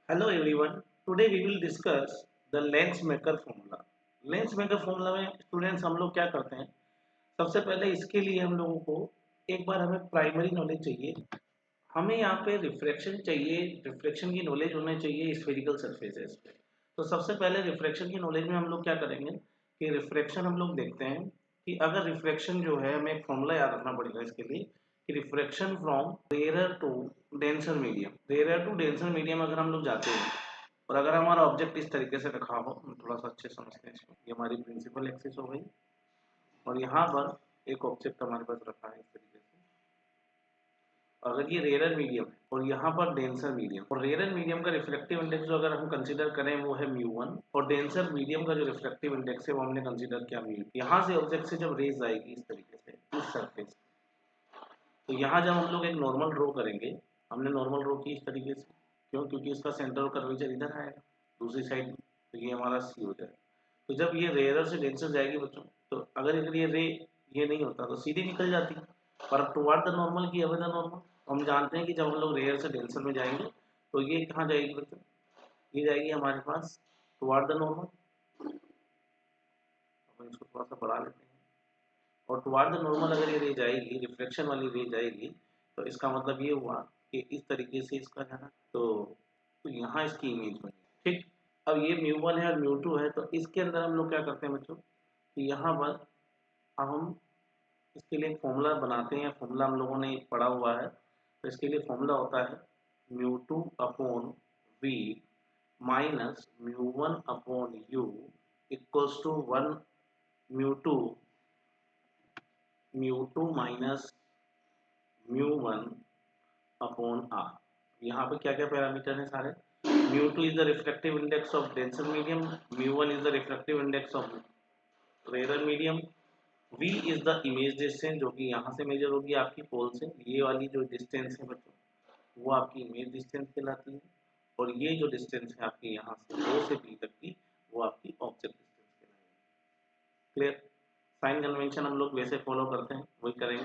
Hello everyone. Today we will discuss the lens maker formula. Lens maker formula में students हम लोग क्या करते हैं? सबसे पहले इसके लिए हम लोगों को एक बार हमें प्राइमरी नॉलेज चाहिए। हमें यहाँ पे रिफ्रैक्शन चाहिए, रिफ्रैक्शन की नॉलेज होनी चाहिए स्फेरिकल सरफेसेस पे। तो सबसे पहले रिफ्रैक्शन की नॉलेज में हम लोग क्या करेंगे कि रिफ्रैक्शन हम लोग देखते हैं कि अगर रिफ्रैक्शन जो है हमें एक फॉर्मूला याद रखना पड़ेगा इसके लिए कि refraction from rare to denser medium, rare to denser medium अगर हम लोग जाते हैं और अगर हमारा ऑब्जेक्ट इस तरीके से रखा हो, हम थोड़ा सा अच्छे समझते हैं इसको। ये हमारी प्रिंसिपल एक्सिस हो गई और यहाँ पर एक ऑब्जेक्ट हमारे पास रखा है इस तरीके से। अगर ये रेयर मीडियम है और यहाँ पर डेंसर मीडियम, और रेयर मीडियम का रिफ्लेक्टिव इंडेक्स जो अगर हम कंसीडर करें वो है μ1 और डेंसर मीडियम का जो रिफ्लेक्टिव इंडेक्स है वो हमने कंसीडर किया μ2। यहाँ से ऑब्जेक्ट से जब रेज आएगी इस तरीके से इस सरफेस, तो यहाँ जब हम लोग एक नॉर्मल ड्रॉ करेंगे, हमने नॉर्मल ड्रॉ की इस तरीके से, क्यों? क्योंकि इसका सेंटर ऑफ कर्वेचर इधर आएगा दूसरी साइड, तो ये हमारा सी हो जाएगा। तो जब ये रेयर से डेंसर जाएगी बच्चों, तो अगर ये रे ये नहीं होता तो सीधी निकल जाती, पर टुवर्ड द नॉर्मल की अवे द नॉर्मल। तो हम जानते हैं कि जब हम लोग रेयर से डेंसर में जाएंगे तो ये कहाँ जाएगी बच्चों? ये जाएगी हमारे पास टुवर्ड द नॉर्मल। अपन इसको थोड़ा सा बढ़ा लेते हैं। और टुवर्ड द नॉर्मल अगर ये रे जाएगी, रिफ्लेक्शन वाली रे जाएगी, तो इसका मतलब ये हुआ कि इस तरीके से इसका जाना, तो यहाँ इसकी इमेज बनी। ठीक। अब ये μ1 है और μ2 है, तो इसके अंदर हम लोग क्या करते हैं बच्चों कि यहाँ पर अब हम इसके लिए फॉर्मूला बनाते हैं। फॉर्मूला हम लोगों ने पढ़ा हुआ है, तो इसके लिए फॉर्मूला होता है μ2 upon v minus μ1 upon u equals to 1 μ2 minus μ1 upon r। यहाँ पे क्या क्या पैरामीटर हैं सारे? μ2 is the refractive index of denser medium, μ1 is the refractive index of rarer medium, v is the image distance जो कि यहाँ से मेजर होगी आपकी पोल से। ये वाली जो डिस्टेंस है बच्चों वो आपकी इमेज डिस्टेंस कहलाती है, और ये जो डिस्टेंस है आपकी यहाँ से ओ से बी तक की वो आपकी ऑब्जेक्ट डिस्टेंस कहलाएगी। क्लियर? साइन कन्वेंशन हम लोग वैसे फॉलो करते हैं वही करेंगे।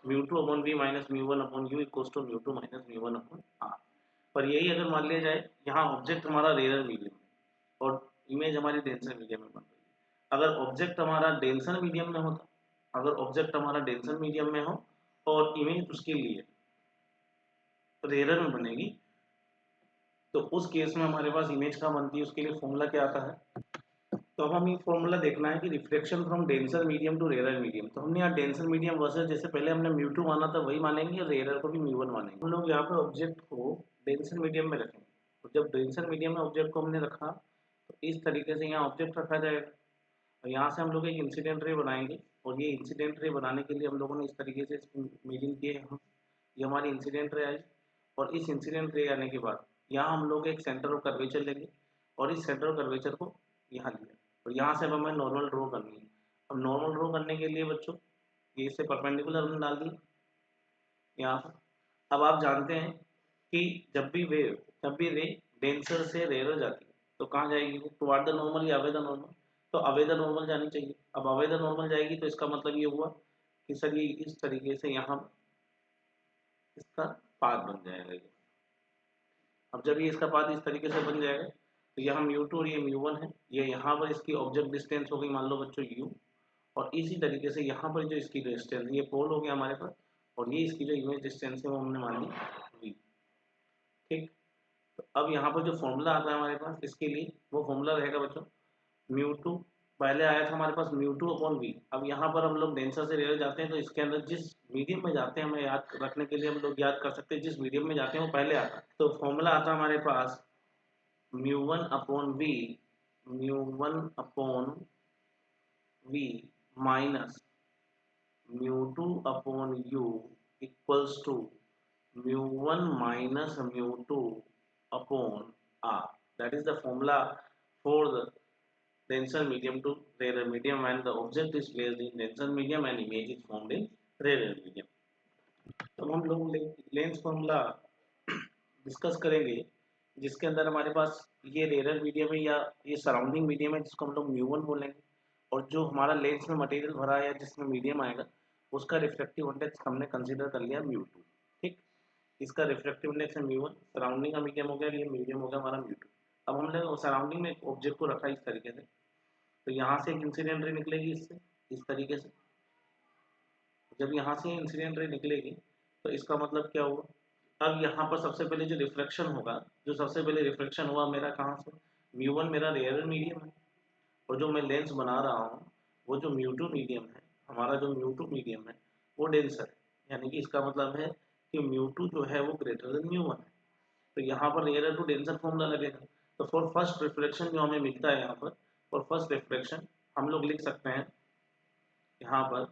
μ2 upon v minus μ1 upon u equals to μ2 minus μ1 upon r। पर यही अगर मान लिया जाए यहाँ ऑब्जेक्ट हमारा रेयर मीडियम है और इमेज हमारी डेंसर मीडियम में बन रही है। अगर ऑब्जेक्ट हमारा डेंसर मीडियम में होता, अगर ऑब्जेक्ट हमारा डेंसर मीडियम में हो और इमेज उसके लिए रेयर में बनेगी, तो उस केस में हमारे पास इमेज कहाँ बनती है? उसके लिए फॉर्मूला क्या आता है? तो अब हमें फॉर्मूला देखना है कि reflection from denser medium to rarer medium. तो हमने यहाँ डेंसर मीडियम वर्सेस जैसे पहले हमने μ2 माना था वही मानेंगे और रेयर को भी μ1 मानेंगे। हम लोग यहाँ पे ऑब्जेक्ट को डेंसर मीडियम में रखेंगे, तो जब डेंसर मीडियम में ऑब्जेक्ट को हमने रखा तो इस तरीके से यहाँ ऑब्जेक्ट रखा जाएगा और यहाँ से हम लोग एक इंसिडेंट रे बनाएंगे, और ये इंसिडेंट रे बनाने के लिए हम लोगों ने इस तरीके से मीडियम किए हम। ये हमारी इंसिडेंट रे आई, और इस इंसिडेंट रे आने के बाद यहाँ हम लोग एक सेंटर ऑफ कर्वेचर लेंगे और इस सेंटर ऑफ कर्वेचर को यहाँ लिया, और यहाँ से अब हमें नॉर्मल ड्रॉ करनी है। अब नॉर्मल ड्रॉ करने के लिए बच्चों ये इससे परपेंडिकुलर हमने डाल दिया यहाँ पर। अब आप जानते हैं कि जब भी रे डेंसर से रेयर जाती है तो कहाँ जाएगी? टुवर्ड द नॉर्मल या अवे द नॉर्मल? तो अवे द नॉर्मल जानी चाहिए। अब अवे द नॉर्मल जाएगी तो इसका मतलब ये हुआ कि सर ये इस तरीके से यहाँ इसका पाथ बन जाएगा ये। अब जब ये इसका पाथ इस तरीके से बन जाएगा तो यहाँ μ2 और ये μ1 है, ये यहाँ पर इसकी ऑब्जेक्ट डिस्टेंस हो गई मान लो बच्चों u, और इसी तरीके से यहाँ पर जो इसकी डिस्टेंस ये पोल हो गया हमारे पास, और ये इसकी जो इमेज डिस्टेंस है वो हमने मान ली v। ठीक। तो अब यहाँ पर जो फॉर्मूला आता है हमारे पास इसके लिए वो फॉर्मूला रहेगा बच्चों μ2, पहले आया था हमारे पास μ2 अपॉन v। अब यहाँ पर हम लोग डेंसर से रेयर जाते हैं तो इसके अंदर जिस मीडियम में जाते हैं हमें याद रखने के लिए हम लोग याद कर सकते हैं जिस मीडियम में जाते हैं वो पहले आता है। तो फॉर्मूला आता है हमारे पास μ1 upon v, μ1 upon v minus μ2 upon u equals to μ1 minus μ2 upon r. That is the formula for the denser medium to rarer medium when the object is placed in denser medium and image is formed in rarer medium. तो हम लोग lens formula discuss करेंगे जिसके अंदर हमारे पास ये rare medium है या ये सराउंडिंग मीडियम है जिसको हम लोग μ1 बोलेंगे, और जो हमारा लेंस में मटेरियल भरा है या जिसमें मीडियम आएगा उसका रिफ्लेक्टिव इंडेक्स हमने कंसीडर कर लिया μ2। ठीक। इसका रिफ्रैक्टिव इंडेक्स है म्यू वन, सराउंडिंग का मीडियम हो गया, ये मीडियम हो गया हमारा म्यू टू। अब हमने सराउंडिंग में एक ऑब्जेक्ट को रखा इस तरीके से, तो यहाँ से एक इंसिडेंट रे निकलेगी इससे इस तरीके से। जब यहाँ से इंसिडेंट रे निकलेगी तो इसका मतलब क्या हुआ, अब यहाँ पर सबसे पहले जो रिफ्लेक्शन होगा, जो सबसे पहले रिफ्लेक्शन हुआ मेरा कहाँ से, म्यू वन मेरा रेयर मीडियम है, और जो मैं लेंस बना रहा हूँ वो जो म्यू टू मीडियम है, हमारा जो म्यू टू मीडियम है वो डेंसर है, यानी कि इसका मतलब है कि म्यू टू जो है वो ग्रेटर देन म्यू वन है। तो यहाँ पर रेयर टू डेंसर फॉर्मूला लगेगा। तो फॉर फर्स्ट रिफ्लेक्शन जो हमें मिलता है यहाँ पर, फॉर फर्स्ट रिफ्लेक्शन हम लोग लिख सकते हैं यहाँ पर,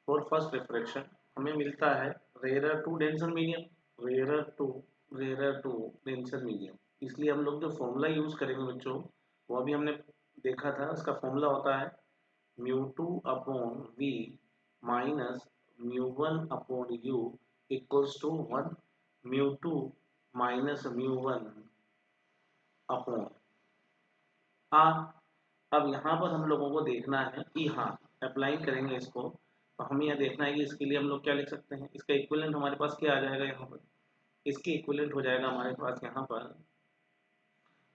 फॉर फर्स्ट रिफ्लेक्शन हमें मिलता है rarer to denser medium, rare to rarer to denser medium. इसलिए हम लोग जो फॉर्मूला यूज करेंगे बच्चों, वो अभी हमने देखा था, उसका फॉर्मूला होता है mu two upon v minus mu one upon u equals to one, mu two minus mu one upon r. अब यहाँ पर हम लोगों को देखना है कि हाँ अप्लाई करेंगे इसको, तो हमें यह देखना है कि इसके लिए हम लोग क्या लिख सकते हैं, इसका इक्विवेलेंट हमारे पास क्या आ जाएगा यहाँ पर, इसके इक्विवेलेंट हो जाएगा हमारे पास यहाँ पर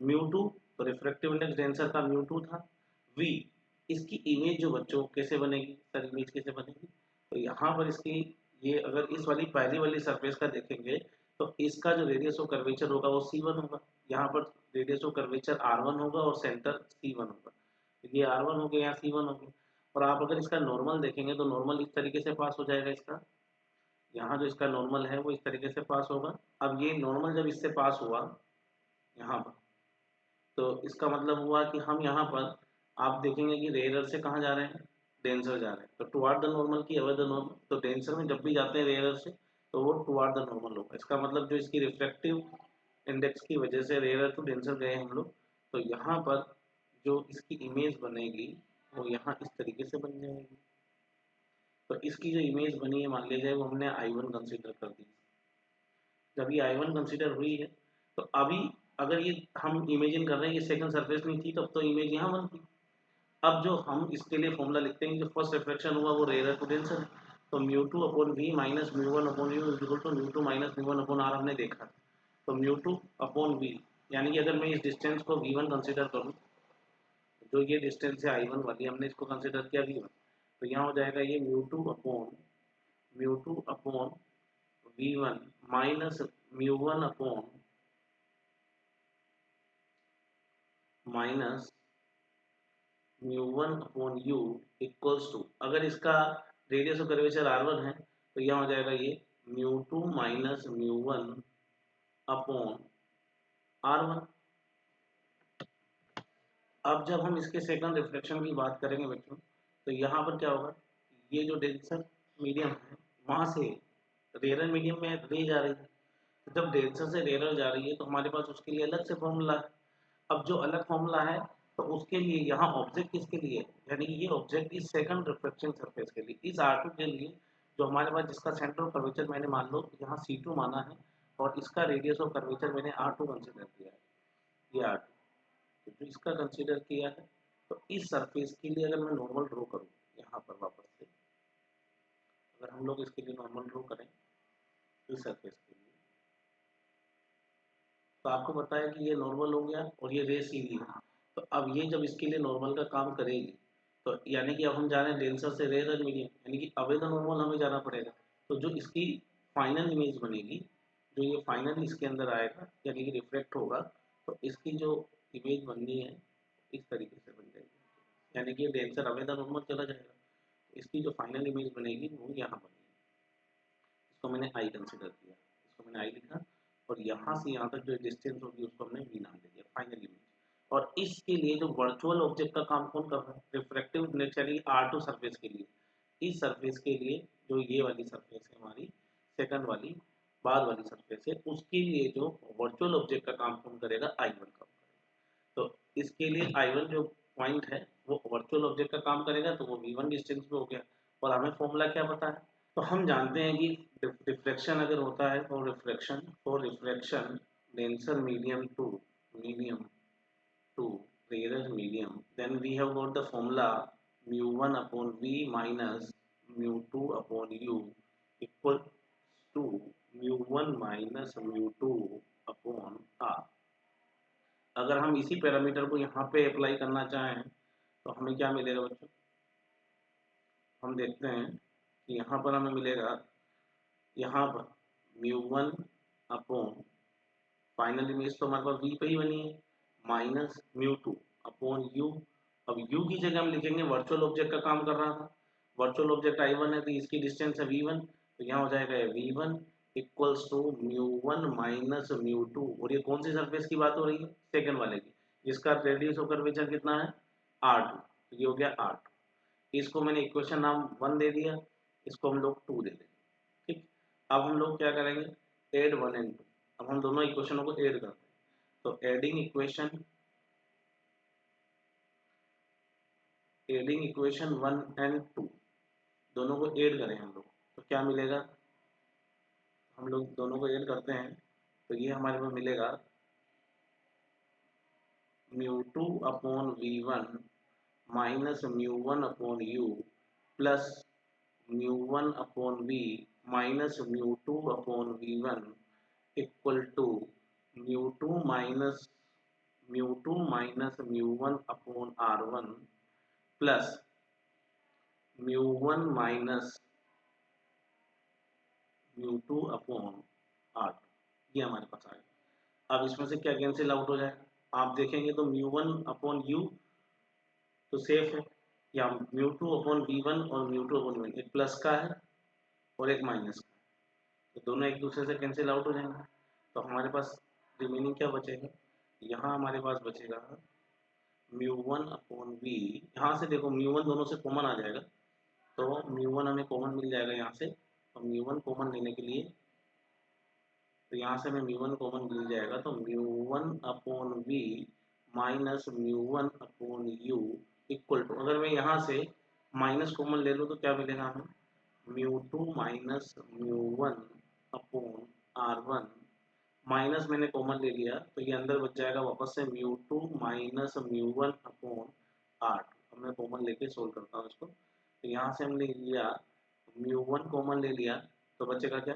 म्यू टू, तो रिफ्रैक्टिव इंडेक्स डेंसर का म्यू टू था, वी इसकी इमेज जो बच्चों कैसे बनेगी, सर इमेज कैसे बनेगी, तो यहाँ पर इसकी ये अगर इस वाली पहली वाली सरफेस का देखेंगे तो इसका जो रेडियस ऑफ कर्वेचर होगा वो C1 होगा, यहाँ पर रेडियस ऑफ कर्वेचर R1 होगा और सेंटर C1 होगा, तो ये R1 हो गया, यहाँ C1 हो गया। और आप अगर इसका नॉर्मल देखेंगे तो नॉर्मल इस तरीके से पास हो जाएगा इसका, यहाँ जो इसका नॉर्मल है वो इस तरीके से पास होगा। अब ये नॉर्मल जब इससे पास हुआ यहाँ पर, तो इसका मतलब हुआ कि हम यहाँ पर आप देखेंगे कि रेयरर से कहाँ जा रहे हैं, डेंसर जा रहे हैं, तो टुवार्ड द नॉर्मल की अवर द नॉर्मल, तो डेंसर में जब भी जाते हैं रेयरर से तो वो टुवार्ड द नॉर्मल होगा। इसका मतलब जो इसकी रिफ्रैक्टिव इंडेक्स की वजह से रेयरर टू डेंसर गए हम लोग, तो यहाँ पर जो इसकी इमेज बनेगी वो यहाँ इस तरीके से बन जाएगी। तो इसकी जो इमेज बनी है मान लीजिए वो हमने I1 कंसिडर कर दी, जब ये I1 कंसिडर हुई है तो अभी अगर ये हम इमेजिन कर रहे हैं ये सेकंड सरफेस में थी तब तो इमेज यहाँ बनती। अब जो हम इसके लिए फॉर्मूला लिखते हैं, जो फर्स्ट रिफ्लेक्शन हुआ वो रेयर टू डेंसर है, तो mu two upon v minus mu one upon u is equal to mu two minus mu one upon r हमने देखा। तो म्यू टू अपॉन वी, यानी कि अगर मैं इस डिस्टेंस को V1 कंसिडर करूँ, जो ये डिस्टेंस है I1 वाली हमने इसको कंसिडर किया V1, तो यहाँ हो जाएगा ये mu two upon V1 minus mu one upon minus mu one upon u equals to, अगर इसका रेडियस ऑफ कर्वेचर R1 है तो यहाँ हो जाएगा ये mu two minus mu one upon R1। अब जब हम इसके सेकंड रिफ्लेक्शन की बात करेंगे बच्चों, तो यहाँ पर क्या होगा, ये जो डेंसर मीडियम है वहाँ से रेयर मीडियम में रे जा रही है, तो जब डेंसर से रेयर जा रही है तो हमारे पास उसके लिए अलग से फॉर्मूला है। अब जो अलग फॉर्मूला है तो उसके लिए यहाँ ऑब्जेक्ट किसके लिए, यानी ये ऑब्जेक्ट इस सेकंड रिफ्लेक्शन सरफेस के लिए, इस R2 के लिए, जो हमारे पास जिसका सेंटर ऑफ कर्वेचर मैंने मान लो यहाँ C2 माना है और इसका रेडियस ऑफ कर्वेचर मैंने R2 कंसिडर किया है, ये R2, तो जो इसका कंसिडर किया है, तो इस सरफेस के लिए अगर मैं नॉर्मल ड्रॉ करूँ यहाँ पर वापस से, अगर हम लोग इसके लिए नॉर्मल ड्रॉ करें इस सरफेस के लिए, तो आपको पता है कि ये नॉर्मल हो गया और ये रे सीधी है, तो अब ये जब इसके लिए नॉर्मल का काम करेगी, तो यानी कि अब हम जा रहे हैं डेंसर से रेयर मीडियम, यानी कि अवे द नॉर्मल हमें जाना पड़ेगा। तो जो इसकी फाइनल इमेज बनेगी, जो ये फाइनल इसके अंदर आएगा यानी कि रिफ्लेक्ट होगा, तो इसकी जो इमेज बननी है इस तरीके से बन जाएगी, यानी कि ये डेंसर अवे द नॉर्मल चला जाएगा, इसकी जो फाइनल इमेज बनेगी वो यहाँ बनेगी। इसको मैंने आई कंसिडर किया, इसको मैंने आई लिखा, और यहाँ से यहाँ तक जो डिस्टेंस होगी उसको हमने वी नाम दे दिया फाइनल इमेज। और इसके लिए जो वर्चुअल ऑब्जेक्ट का काम कौन कर रहा है, रिफ्रैक्टिव इंडेक्स यानी R2 सरफेस के लिए, इस सरफेस के लिए जो ये वाली सरफेस है हमारी सेकंड वाली बाद वाली सरफेस है, उसके लिए जो वर्चुअल ऑब्जेक्ट का काम कौन करेगा, I1 का। तो इसके लिए I1 जो पॉइंट है वो वर्चुअल ऑब्जेक्ट का काम करेगा, तो वो V1 डिस्टेंस पे हो गया। और हमें फॉर्मूला क्या पता है, तो हम जानते हैं कि रिफ्लेक्शन अगर होता है for reflection denser medium to rarer medium, then we have got the formula mu one upon v minus mu two upon u equal to μ1 minus μ2 upon R. अगर हम इसी पैरामीटर को यहाँ पे अप्लाई करना चाहें तो हमें क्या मिलेगा बच्चों? हम देखते हैं कि यहाँ पर हमें मिलेगा, यहाँ पर μ1 अपॉन, फाइनल इमेज तो हमारे पास v पे ही बनी है, माइनस μ2 अपॉन u। अब u की जगह हम लिखेंगे, वर्चुअल ऑब्जेक्ट का काम कर रहा था, वर्चुअल ऑब्जेक्ट i1 है तो इसकी डिस्टेंस है v1, तो यहाँ हो जाएगा v1 इक्वल्स टू μ1 माइनस μ2। और ये कौन सी सरफेस की बात हो रही है? सेकंड वाले की, जिसका रेडियस ऑफ कर्वेचर कितना है? r2। तो ये हो गया r2। इसको मैंने इक्वेशन नाम 1 दे दिया, इसको हम लोग 2 दे देंगे। ठीक, अब हम लोग क्या करेंगे? Add 1 and 2। अब हम दोनों इक्वेशनों को ऐड करते हैं, तो एडिंग इक्वेशन 1 एंड 2 दोनों को ऐड करें हम लोग, तो क्या मिलेगा? हम लोग दोनों को ऐड करते हैं तो ये हमारे पास मिलेगा μ2 upon v1 minus μ1 upon u plus μ1 upon v minus μ2 upon v1 equal to μ2 minus μ1 upon r1 plus μ1 minus μ2 upon r2। ये हमारे पास आ गया। अब इसमें से क्या कैंसिल आउट हो जाएगा? आप देखेंगे तो μ1 अपॉन u तो सेफ है, या μ2 अपॉन v1 और μ2 अपॉन v1, एक प्लस का है और एक माइनस का, तो दोनों एक दूसरे से कैंसिल आउट हो जाएंगे। तो हमारे पास रिमेनिंग क्या बचेगा? यहाँ हमारे पास बचेगा μ1 अपॉन v। यहाँ से देखो μ1 दोनों से कॉमन आ जाएगा, तो μ1 हमें कॉमन मिल जाएगा यहाँ से। तो μ1 कॉमन लेने के लिए, तो यहाँ से हमें μ1 कॉमन मिल जाएगा, तो μ1 upon v minus μ1 upon u equal to, अगर मैं यहाँ से माइनस कॉमन ले लूँ तो क्या मिलेगा हमें? μ2 माइनस μ1 अपॉन r1, माइनस मैंने कॉमन ले लिया तो ये अंदर बच जाएगा वापस से μ2 माइनस μ1 अपॉन r2। अब मैं कॉमन लेके सोल्व करता हूँ इसको, तो यहाँ से हमने लिया μ1 कॉमन ले लिया, तो बचेगा क्या?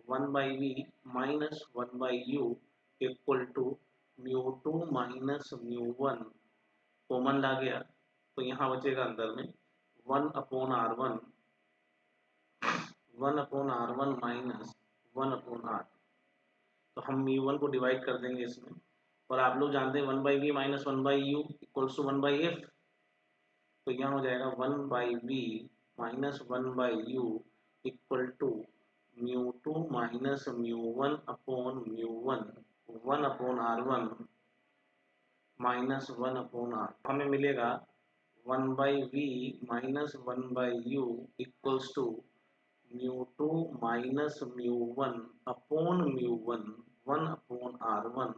1/v minus 1/u equal to μ2 minus μ1 common ला गया, तो यहाँ बचेगा अंदर में 1 upon r1 minus 1 upon r। तो हम μ1 को डिवाइड कर देंगे इसमें, और आप लोग जानते हैं 1/v minus 1/u equals to 1/f, तो यहाँ हो जाएगा 1/v minus 1/u equal to μ2 minus μ1 upon μ1 1 upon r1 minus 1 upon r। हमें मिलेगा 1/v minus 1/u equals to μ2 minus μ1 upon μ1 1 upon r1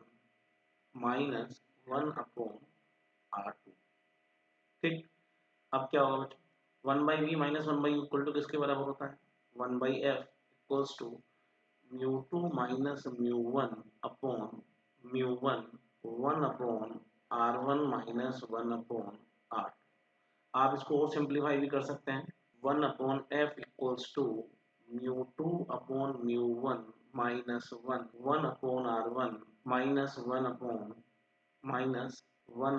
minus 1 upon r2। ठीक, अब क्या होगा बच्चों? 1/v minus 1/u equal to किसके बराबर होता है? 1/f equals to μ2 minus μ1 upon μ1 1 upon r1 minus 1 upon r। आप इसको और सिंप्लीफाई भी कर सकते हैं, 1 upon f equals to μ2 upon μ1 minus 1 upon r1 minus 1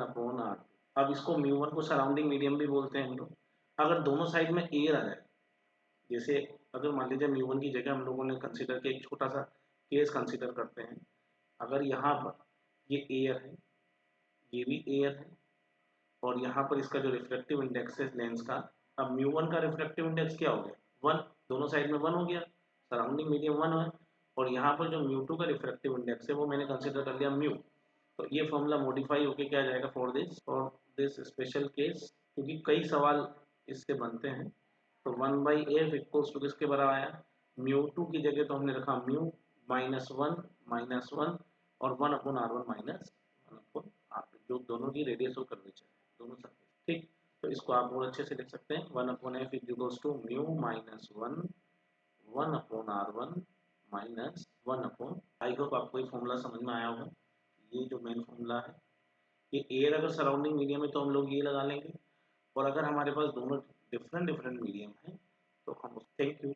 upon r। अब इसको μ1 को सराउंडिंग मीडियम भी बोलते हैं हम लोग। अगर दोनों साइड में एयर आ जाए, जैसे अगर मान लीजिए μ1 की जगह हम लोगों ने कंसीडर किया, एक छोटा सा केस कंसीडर करते हैं, अगर यहाँ पर ये एयर है, ये भी एयर है, और यहाँ पर इसका जो रिफ्लेक्टिव इंडेक्स है लेंस का, अब μ1 का रिफ्लेक्टिव इंडेक्स क्या हो गया? 1, दोनों साइड में 1 हो गया, सराउंडिंग मीडियम 1 है, और यहाँ पर जो μ2 का रिफ्लेक्टिव इंडेक्स है वो मैंने कंसीडर कर लिया μ। तो ये फॉर्मूला मॉडिफाई होके क्या जाएगा? फॉर दिस स्पेशल केस, क्योंकि कई सवाल इससे बनते हैं। तो 1/f इक्वल्स टू किसके बराबर आया? μ2 की जगह तो हमने रखा μ माइनस 1 और 1 upon r1 minus 1 upon r2, जो दोनों की रेडियस और कर्वेचर है, दोनों सरफेस। ठीक, तो इसको आप और अच्छे से लिख सकते हैं, 1 upon f equals to μ minus 1 upon r1 minus 1 upon. I hope आपको ये फॉर्मूला समझ में आया होगा। ये जो मेन फॉर्मूला है, ये एयर अगर सराउंडिंग मीडियम है तो हम लोग ये लगा लेंगे, और अगर हमारे पास दोनों डिफरेंट मीडियम है तो हम। Thank you.